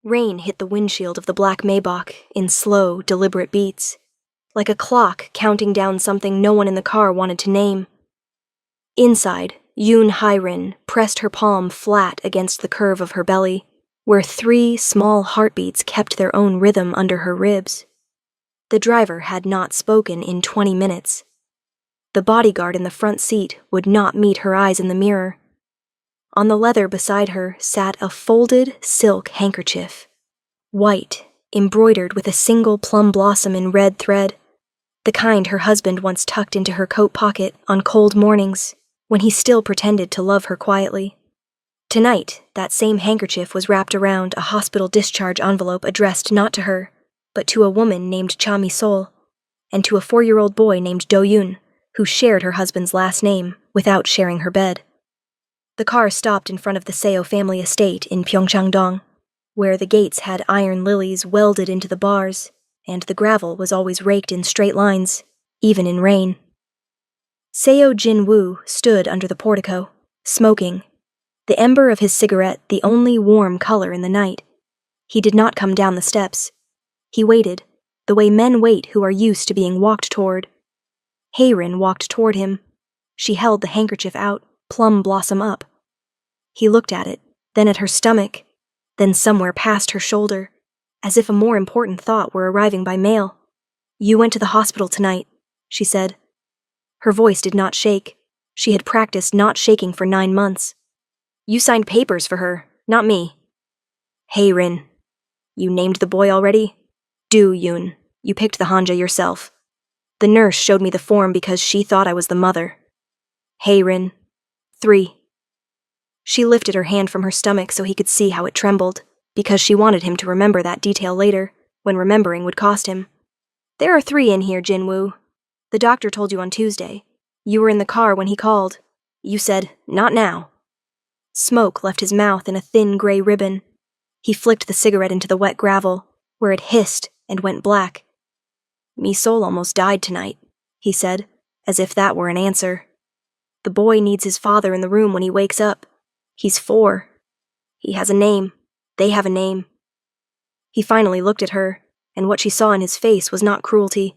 Rain hit the windshield of the black Maybach in slow, deliberate beats, like a clock counting down something no one in the car wanted to name. Inside, Yoon Hye-rin pressed her palm flat against the curve of her belly, where 3 small heartbeats kept their own rhythm under her ribs. The driver had not spoken in 20 minutes. The bodyguard in the front seat would not meet her eyes in the mirror. On the leather beside her sat a folded silk handkerchief, white, embroidered with a single plum blossom in red thread, the kind her husband once tucked into her coat pocket on cold mornings when he still pretended to love her quietly. Tonight, that same handkerchief was wrapped around a hospital discharge envelope addressed not to her, but to a woman named Cha Mi-sol, and to a 4-year-old boy named Do-yoon, who shared her husband's last name without sharing her bed. The car stopped in front of the Seo family estate in Pyeongchang-dong, where the gates had iron lilies welded into the bars, and the gravel was always raked in straight lines, even in rain. Seo Jin-woo stood under the portico, smoking, the ember of his cigarette the only warm color in the night. He did not come down the steps. He waited, the way men wait who are used to being walked toward. Hye-rin walked toward him. She held the handkerchief out, plum blossom up. He looked at it, then at her stomach, then somewhere past her shoulder, as if a more important thought were arriving by mail. "You went to the hospital tonight," she said. Her voice did not shake. She had practiced not shaking for 9 months. "You signed papers for her, not me." "Hye-rin, you named the boy already?" "Do-yoon, you picked the Hanja yourself. The nurse showed me the form because she thought I was the mother." "Hye-rin, 3. She lifted her hand from her stomach so he could see how it trembled, because she wanted him to remember that detail later, when remembering would cost him. "There are 3 in here, Jin-woo. The doctor told you on Tuesday. You were in the car when he called. You said, 'Not now.'" Smoke left his mouth in a thin gray ribbon. He flicked the cigarette into the wet gravel, where it hissed and went black. "Mi-sol almost died tonight," he said, as if that were an answer. "The boy needs his father in the room when he wakes up. He's 4. He has a name. They have a name." He finally looked at her, and what she saw in his face was not cruelty.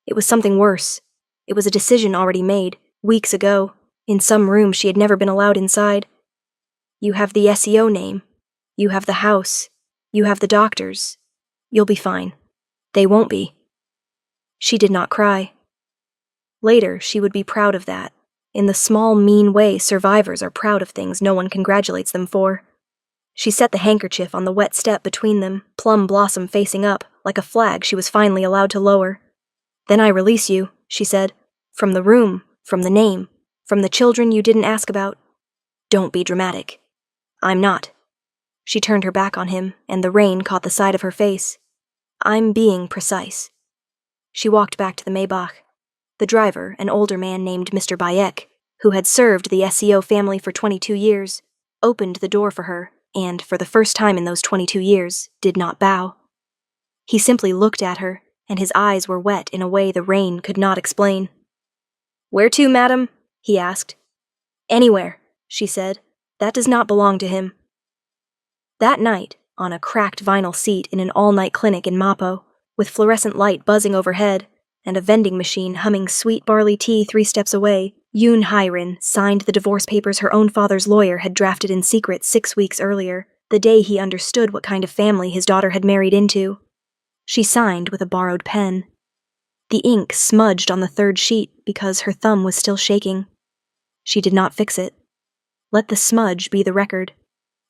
It was something worse. It was a decision already made, weeks ago, in some room she had never been allowed inside. "You have the SEO name. You have the house. You have the doctors. You'll be fine. They won't be." She did not cry. Later, she would be proud of that, in the small, mean way survivors are proud of things no one congratulates them for. She set the handkerchief on the wet step between them, plum blossom facing up, like a flag she was finally allowed to lower. "Then I release you," she said, "from the room, from the name, from the children you didn't ask about. Don't be dramatic. I'm not." She turned her back on him, and the rain caught the side of her face. "I'm being precise." She walked back to the Maybach. The driver, an older man named Mr. Bayek, who had served the SEO family for 22 years, opened the door for her, and, for the first time in those 22 years, did not bow. He simply looked at her, and his eyes were wet in a way the rain could not explain. "Where to, madam?" he asked. "Anywhere," she said. "That does not belong to him." That night, on a cracked vinyl seat in an all-night clinic in Mapo, with fluorescent light buzzing overhead, and a vending machine humming sweet barley tea 3 steps away, Yoon Hye-rin signed the divorce papers her own father's lawyer had drafted in secret 6 weeks earlier, the day he understood what kind of family his daughter had married into. She signed with a borrowed pen. The ink smudged on the 3rd sheet because her thumb was still shaking. She did not fix it. Let the smudge be the record.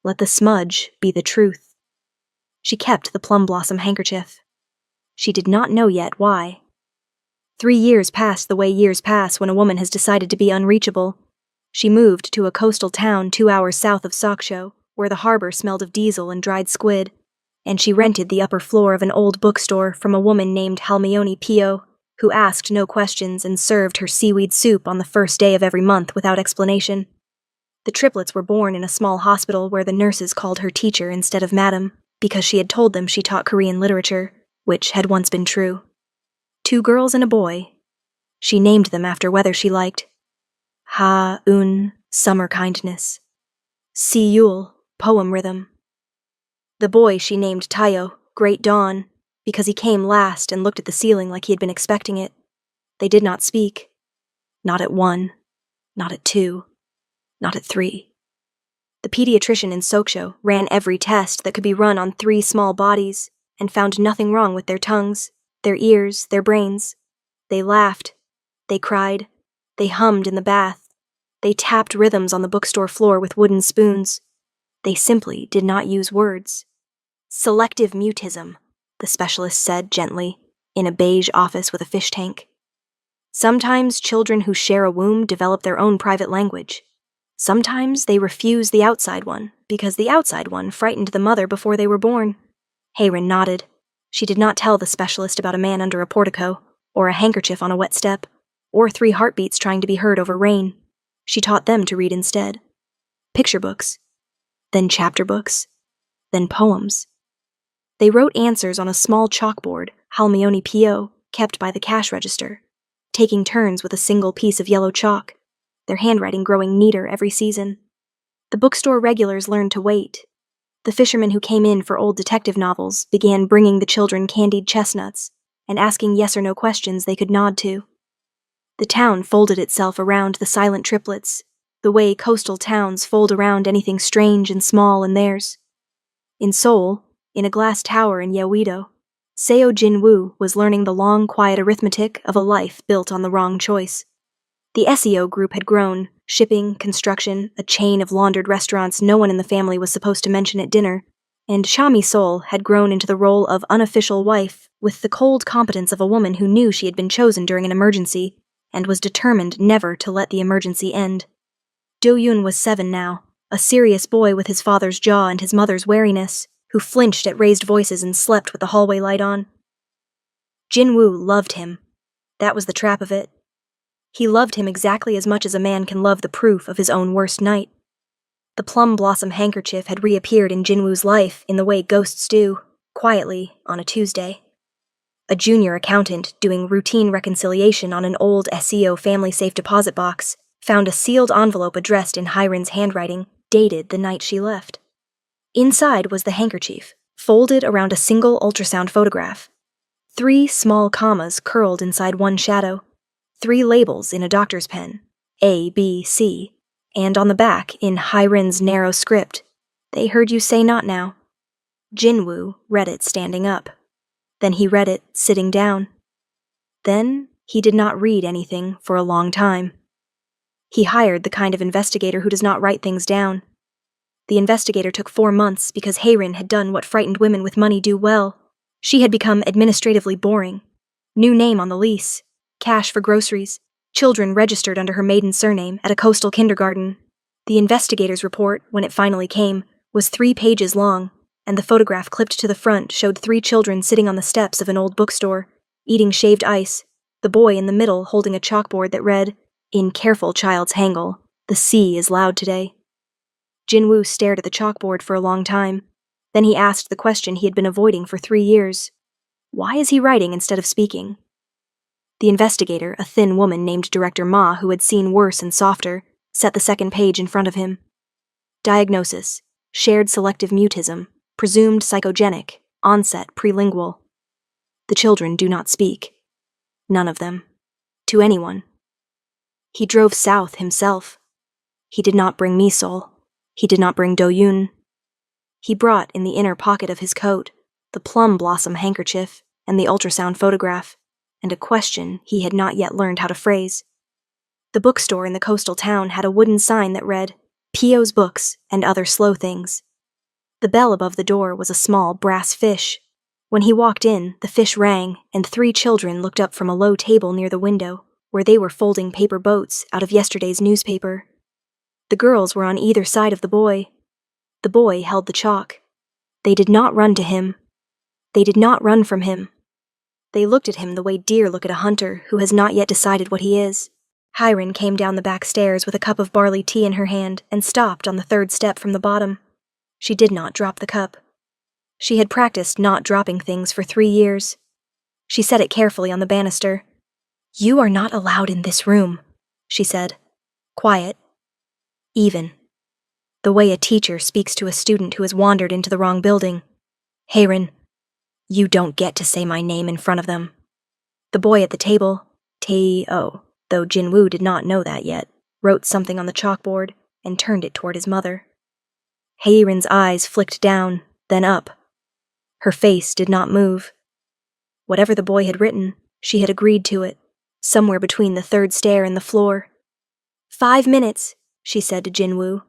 Let the smudge be the truth. She kept the plum blossom handkerchief. She did not know yet why. 3 years passed the way years pass when a woman has decided to be unreachable. She moved to a coastal town 2 hours south of Sokcho, where the harbor smelled of diesel and dried squid, and she rented the upper floor of an old bookstore from a woman named Halmione Pio, who asked no questions and served her seaweed soup on the first day of every month without explanation. The triplets were born in a small hospital where the nurses called her teacher instead of madam, because she had told them she taught Korean literature, which had once been true. 2 girls and a boy. She named them after weather she liked. Ha-un, summer kindness. Si-yul, poem rhythm. The boy she named Tayo, Great Dawn, because he came last and looked at the ceiling like he had been expecting it. They did not speak. Not at 1, not at 2, not at 3. The pediatrician in Soksho ran every test that could be run on 3 small bodies and found nothing wrong with their tongues, their ears, their brains. They laughed. They cried. They hummed in the bath. They tapped rhythms on the bookstore floor with wooden spoons. They simply did not use words. Selective mutism, the specialist said gently, in a beige office with a fish tank. Sometimes children who share a womb develop their own private language. Sometimes they refuse the outside one, because the outside one frightened the mother before they were born. Hayrin nodded. She did not tell the specialist about a man under a portico, or a handkerchief on a wet step, or 3 heartbeats trying to be heard over rain. She taught them to read instead. Picture books. Then chapter books. Then poems. They wrote answers on a small chalkboard, Halmione P.O., kept by the cash register, taking turns with a single piece of yellow chalk, their handwriting growing neater every season. The bookstore regulars learned to wait. The fishermen who came in for old detective novels began bringing the children candied chestnuts and asking yes or no questions they could nod to. The town folded itself around the silent triplets, the way coastal towns fold around anything strange and small in theirs. In Seoul, in a glass tower in Yeouido, Seo Jin-woo was learning the long, quiet arithmetic of a life built on the wrong choice. The SEO group had grown, shipping, construction, a chain of laundered restaurants no one in the family was supposed to mention at dinner, and Shami Sol had grown into the role of unofficial wife with the cold competence of a woman who knew she had been chosen during an emergency and was determined never to let the emergency end. Do-yoon was 7 now, a serious boy with his father's jaw and his mother's wariness, who flinched at raised voices and slept with the hallway light on. Jin-woo loved him. That was the trap of it. He loved him exactly as much as a man can love the proof of his own worst night. The plum blossom handkerchief had reappeared in Jinwoo's life in the way ghosts do, quietly, on a Tuesday. A junior accountant doing routine reconciliation on an old SEO family safe deposit box found a sealed envelope addressed in Hyren's handwriting, dated the night she left. Inside was the handkerchief, folded around a single ultrasound photograph. 3 small commas curled inside one shadow. 3 labels in a doctor's pen, A, B, C, and on the back, in Hyren's narrow script, "They heard you say not now." Jinwoo read it standing up. Then he read it sitting down. Then he did not read anything for a long time. He hired the kind of investigator who does not write things down. The investigator took 4 months because Hayrin had done what frightened women with money do well. She had become administratively boring. New name on the lease. Cash for groceries, children registered under her maiden surname at a coastal kindergarten. The investigator's report, when it finally came, was 3 pages long, and the photograph clipped to the front showed 3 children sitting on the steps of an old bookstore, eating shaved ice, the boy in the middle holding a chalkboard that read, "In careful child's Hangul, the sea is loud today." Jinwoo stared at the chalkboard for a long time. Then he asked the question he had been avoiding for 3 years. Why is he writing instead of speaking? The investigator, a thin woman named Director Ma who had seen worse and softer, set the second page in front of him. Diagnosis: shared selective mutism, presumed psychogenic, onset prelingual. The children do not speak. None of them. To anyone. He drove south himself. He did not bring Misol. He did not bring Do-yoon. He brought in the inner pocket of his coat the plum blossom handkerchief and the ultrasound photograph, and a question he had not yet learned how to phrase. The bookstore in the coastal town had a wooden sign that read, "P.O.'s Books and Other Slow Things." The bell above the door was a small brass fish. When he walked in, the fish rang, and 3 children looked up from a low table near the window, where they were folding paper boats out of yesterday's newspaper. The girls were on either side of the boy. The boy held the chalk. They did not run to him. They did not run from him. They looked at him the way deer look at a hunter who has not yet decided what he is. Hyren came down the back stairs with a cup of barley tea in her hand and stopped on the 3rd step from the bottom. She did not drop the cup. She had practiced not dropping things for 3 years. She set it carefully on the banister. "You are not allowed in this room," she said. Quiet. Even. the way a teacher speaks to a student who has wandered into the wrong building. "Heirin, you don't get to say my name in front of them." The boy at the table, T.O., though Jinwoo did not know that yet, wrote something on the chalkboard and turned it toward his mother. Heirin's eyes flicked down, then up. Her face did not move. Whatever the boy had written, she had agreed to it, somewhere between the third stair and the floor. 5 minutes, she said to Jinwoo.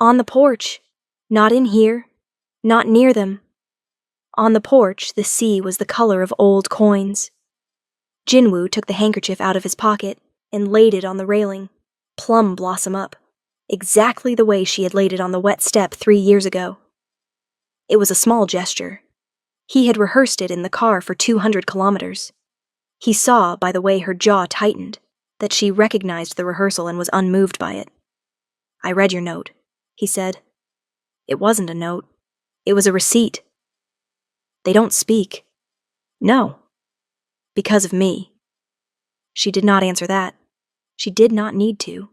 On the porch. Not in here. Not near them. On the porch, the sea was the color of old coins. Jinwoo took the handkerchief out of his pocket and laid it on the railing, plum blossom up, exactly the way she had laid it on the wet step 3 years ago. It was a small gesture. He had rehearsed it in the car for 200 kilometers. He saw, by the way her jaw tightened, that she recognized the rehearsal and was unmoved by it. "I read your note," he said. "It wasn't a note. It was a receipt." "They don't speak." "No." "Because of me." She did not answer that. She did not need to.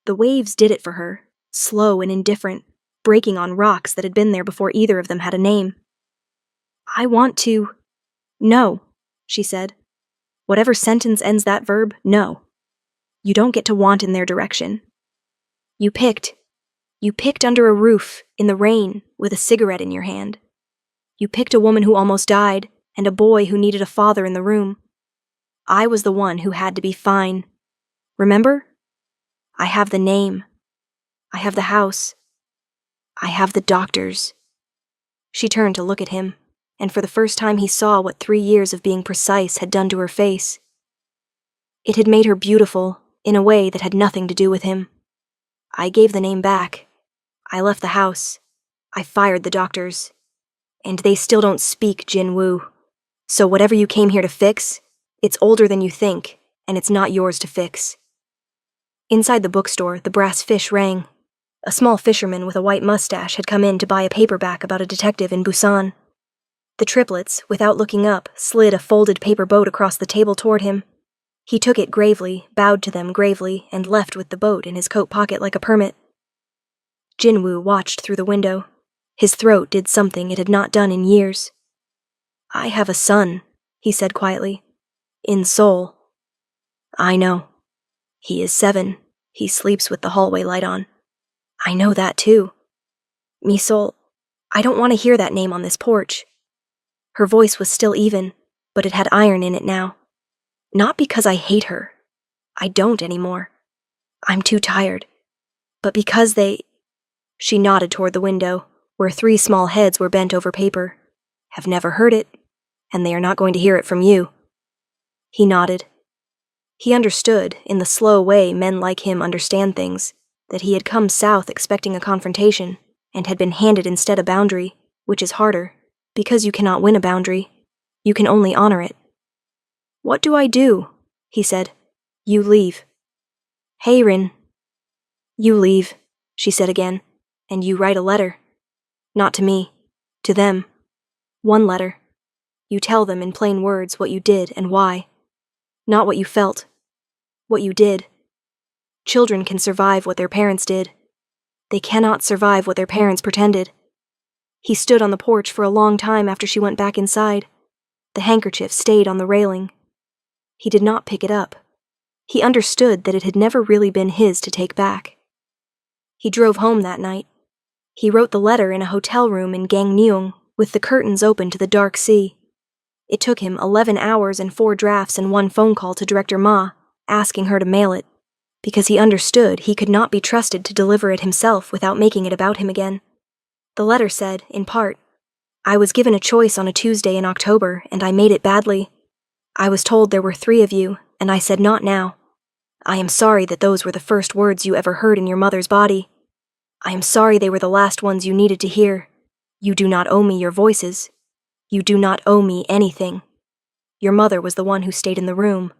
The waves did it for her, slow and indifferent, breaking on rocks that had been there before either of them had a name. "I want to—" "No," she said. "Whatever sentence ends that verb, no. You don't get to want in their direction. You picked under a roof, in the rain, with a cigarette in your hand. You picked a woman who almost died, and a boy who needed a father in the room. I was the one who had to be fine. Remember? I have the name. I have the house. I have the doctors." She turned to look at him, and for the first time he saw what 3 years of being precise had done to her face. It had made her beautiful, in a way that had nothing to do with him. "I gave the name back. I left the house. I fired the doctors. And they still don't speak Jinwoo. So whatever you came here to fix, it's older than you think, and it's not yours to fix." Inside the bookstore, the brass fish rang. A small fisherman with a white mustache had come in to buy a paperback about a detective in Busan. The Triplets, without looking up, slid a folded paper boat across the table toward him. He took it gravely, bowed to them gravely, and left with the boat in his coat pocket like a permit. Jinwoo watched through the window. His throat did something it had not done in years. "I have a son," he said quietly. "In Seoul." "I know. He is 7. He sleeps with the hallway light on." "I know that too. Misol, I don't want to hear that name on this porch." Her voice was still even, but it had iron in it now. "Not because I hate her. I don't anymore. I'm too tired. But because they—" She nodded toward the window, where 3 small heads were bent over paper. "Have never heard it, and they are not going to hear it from you." He nodded. He understood, in the slow way men like him understand things, that he had come south expecting a confrontation, and had been handed instead a boundary, which is harder, because you cannot win a boundary. You can only honor it. "What do I do?" he said. "You leave." "Heirin." "You leave," she said again, "and you write a letter. Not to me. To them. 1 letter. You tell them in plain words what you did and why. Not what you felt. What you did. Children can survive what their parents did. They cannot survive what their parents pretended." He stood on the porch for a long time after she went back inside. The handkerchief stayed on the railing. He did not pick it up. He understood that it had never really been his to take back. He drove home that night. He wrote the letter in a hotel room in Gangneung, with the curtains open to the dark sea. It took him 11 hours and 4 drafts and 1 phone call to Director Ma, asking her to mail it, because he understood he could not be trusted to deliver it himself without making it about him again. The letter said, in part, "I was given a choice on a Tuesday in October, and I made it badly. I was told there were 3 of you, and I said not now. I am sorry that those were the first words you ever heard in your mother's body. I am sorry they were the last ones you needed to hear. You do not owe me your voices. You do not owe me anything. Your mother was the one who stayed in the room.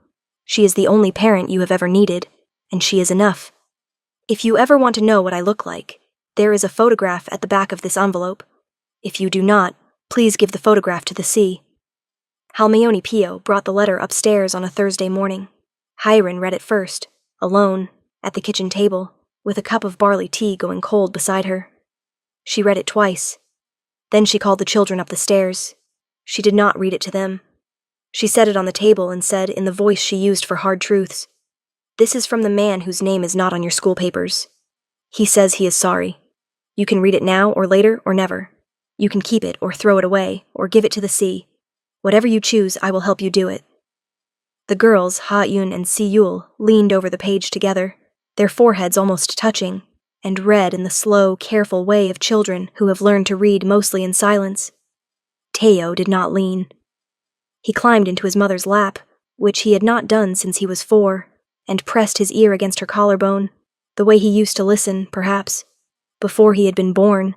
She is the only parent you have ever needed, and she is enough. If you ever want to know what I look like, there is a photograph at the back of this envelope. If you do not, please give the photograph to the sea." Halmayoni Pio brought the letter upstairs on a Thursday morning. Heirin read it first, alone, at the kitchen table, with a cup of barley tea going cold beside her. She read it twice. Then she called the children up the stairs. She did not read it to them. She set it on the table and said in the voice she used for hard truths, "This is from the man whose name is not on your school papers. He says he is sorry. You can read it now or later or never. You can keep it or throw it away or give it to the sea. Whatever you choose, I will help you do it." The girls, Ha-Yun and Si-Yul, leaned over the page together, their foreheads almost touching, and read in the slow, careful way of children who have learned to read mostly in silence. Teo did not lean. He climbed into his mother's lap, which he had not done since he was 4, and pressed his ear against her collarbone, the way he used to listen, perhaps, before he had been born,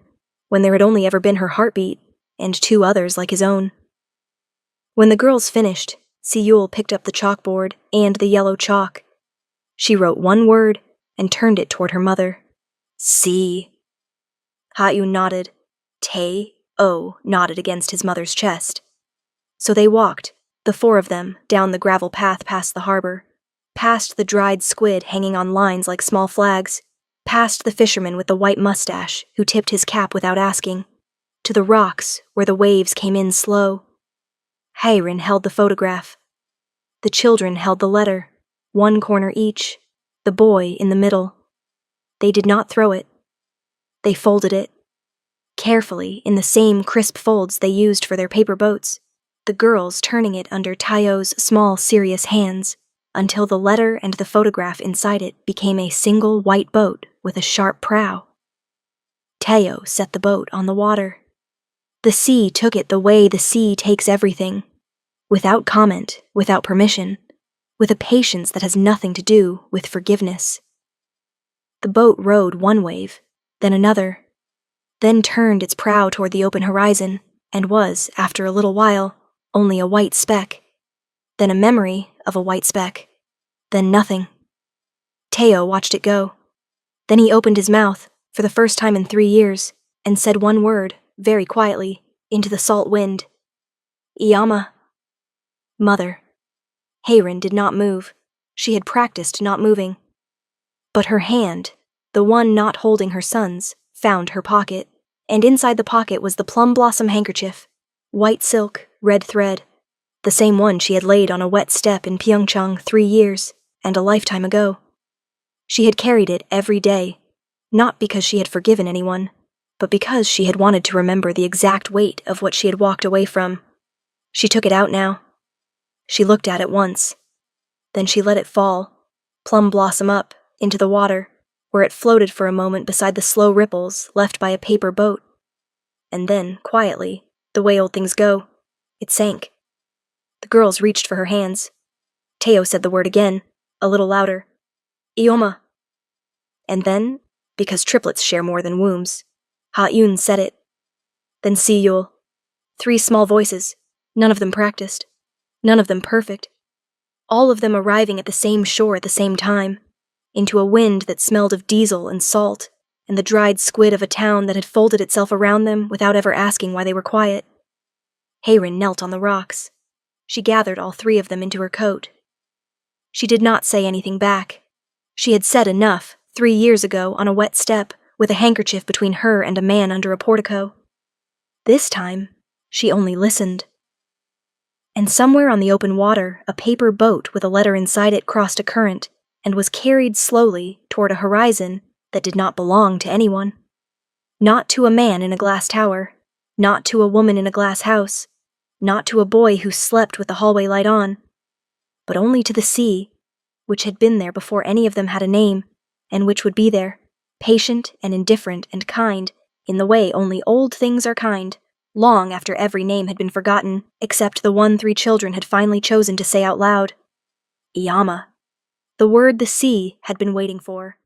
when there had only ever been her heartbeat, and 2 others like his own. When the girls finished, Si-Yul picked up the chalkboard and the yellow chalk. She wrote one word and turned it toward her mother. "See." Ha-Yun nodded. Te-O nodded against his mother's chest. So they walked, the 4 of them, down the gravel path past the harbor, past the dried squid hanging on lines like small flags, past the fisherman with the white mustache who tipped his cap without asking, to the rocks where the waves came in slow. Hayrin held the photograph. The children held the letter, one corner each, the boy in the middle. They did not throw it. They folded it, carefully in the same crisp folds they used for their paper boats, the girls turning it under Tayo's small, serious hands, until the letter and the photograph inside it became a single white boat with a sharp prow. Tayo set the boat on the water. The sea took it the way the sea takes everything, without comment, without permission, with a patience that has nothing to do with forgiveness. The boat rode one wave, then another, then turned its prow toward the open horizon, and was, after a little while, only a white speck, then a memory of a white speck, then nothing. Teo watched it go. Then he opened his mouth, for the first time in 3 years, and said one word, very quietly, into the salt wind. "Iyama." Mother. Hayrin did not move. She had practiced not moving. But her hand, the one not holding her son's, found her pocket, and inside the pocket was the plum blossom handkerchief, white silk, red thread, the same one she had laid on a wet step in Pyeongchang 3 years, and a lifetime ago. She had carried it every day, not because she had forgiven anyone, but because she had wanted to remember the exact weight of what she had walked away from. She took it out now. She looked at it once. Then she let it fall, plum blossom up, into the water, where it floated for a moment beside the slow ripples left by a paper boat. And then, quietly, the way old things go, it sank. The girls reached for her hands. Teo said the word again, a little louder. "Ioma." And then, because triplets share more than wombs, Ha-Yun said it. Then Si-Yul. 3 small voices, none of them practiced, none of them perfect, all of them arriving at the same shore at the same time, into a wind that smelled of diesel and salt, and the dried squid of a town that had folded itself around them without ever asking why they were quiet. Hayrin knelt on the rocks. She gathered all 3 of them into her coat. She did not say anything back. She had said enough 3 years ago on a wet step, with a handkerchief between her and a man under a portico. This time, she only listened. And somewhere on the open water, a paper boat with a letter inside it crossed a current, and was carried slowly toward a horizon that did not belong to anyone. Not to a man in a glass tower, not to a woman in a glass house, not to a boy who slept with the hallway light on, but only to the sea, which had been there before any of them had a name, and which would be there, patient and indifferent and kind, in the way only old things are kind, long after every name had been forgotten, except the one 3 children had finally chosen to say out loud. Iyama. The word the sea had been waiting for.